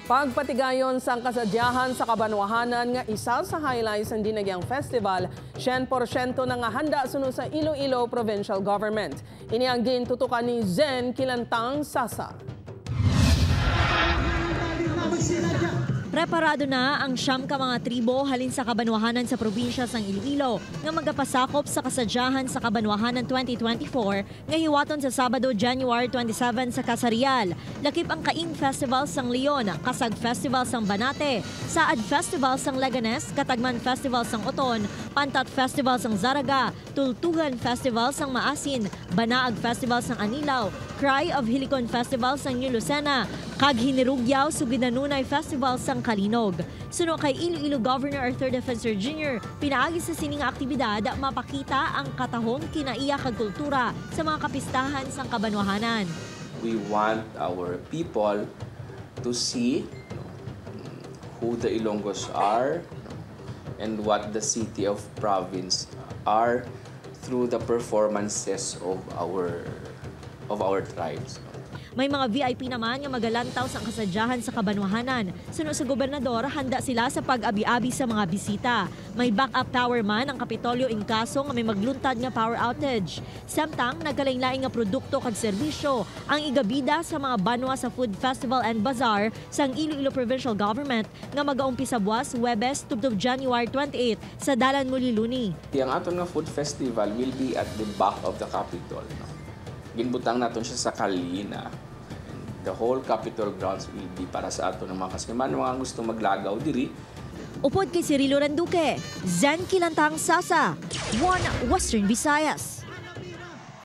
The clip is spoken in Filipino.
Pagpatigayon sang kasadyahan sa Kabanwahanan nga isa sa highlights ng Dinagyang Festival, 100% na nga handa suno sa Iloilo Provincial Government. Ini ang gintutukan ni Zen Kilantang Sasa. Preparado na ang siyam ka mga tribo halin sa Kabanwahanan sa probinsya sang Iloilo nga magapasakop sa kasadyahan sa Kabanwahanan 2024 nga hiwaton sa Sabado, January 27 sa Kasarial. Lakip ang Kaing Festival sang Leon, Kasag Festival sang Banate, Saad Festival sang Leganes, Katagman Festival sang Oton, Pantat Festival sang Zaraga, Tultugan Festival sang Maasin, Banaag Festival sang Anilaw, Cry of Helicon Festival sang New Lucena, kag Hinirugyaw Suginanunay Festival sang Kalinog. Suno kay Iloilo Governor Arthur Defensor Jr., pinaagi sa sining aktibidad mapakita ang katahong kinaiya kag kultura sa mga kapistahan sang Kabanwahanan. We want our people to see who the Ilonggos are and what the city of province are through the performances of our tribes. May mga VIP naman nga magalantaw sa kasadyahan sa Kabanwahanan. Suno sa gobernador, handa sila sa pag-abi-abi sa mga bisita. May backup power man ang Kapitolyo in kaso nga may magluntad nga power outage. Samtang nagkalain-laing nga produkto kag serbisyo ang igabida sa mga banwa sa Food Festival and Bazaar sang Iloilo Provincial Government nga mag-aumpisa buwas Huwebes tubtob January 28 sa Dalan Muliluni. Ang aton nga food festival will be at the back of the Capitol. Ginbutang naton siya sa Kalina. The whole Capitol grounds will be para sa ato ng mga kasamahan mga gusto maglagaw diri. Upod kay Cirilo Randuque, Zen Kilantang Sasa, One Western Visayas.